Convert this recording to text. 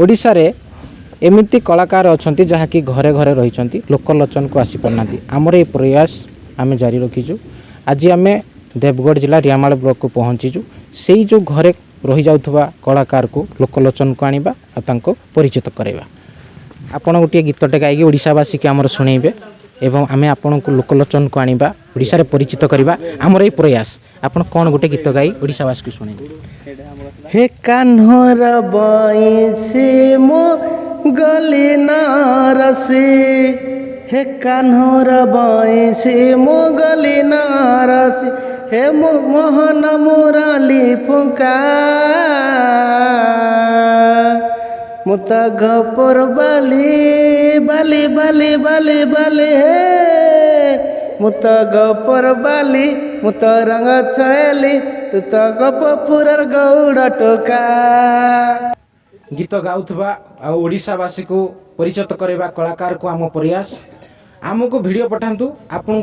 ओडिशा रे एमिति कलाकार अच्छा जहाँकि घरे घरे रही लोकलोचन को आसी पारना आमर ये प्रयास आम जारी रखीचु। आज आम देवगढ़ जिला रियामाल ब्लॉक को पहुँचीचु से जो घरे रही जाउथबा कलाकार को लोकलोचन को आनिबा आ परिचित कराइबा। आपण गोटे गीतटे गाइकी ओडिशावासी के आमर शुणेबे एवं आमे आपण को लोकलोचन को आनिबा ओडिशा रे परिचित करबा आमर ये प्रयास। आपण कौन गोटे गीत गाई ओडिशावासी को शुणेबे। हे कान्हर बाईसे मो गली नारसे, हे कान्हर बाईसे मो गली नारसे, हे मोहन मुरली फुका मुता गपर बाली बाली बाली बाली बाली हे मुता गपर बाली मुता रंग छायली तू तो गपपुरर गौड़ टोका। गीत गाउथबा आ ओडिशावासी को परिचित करबा कलाकार को आम प्रयास। आमको वीडियो पठांतु आपन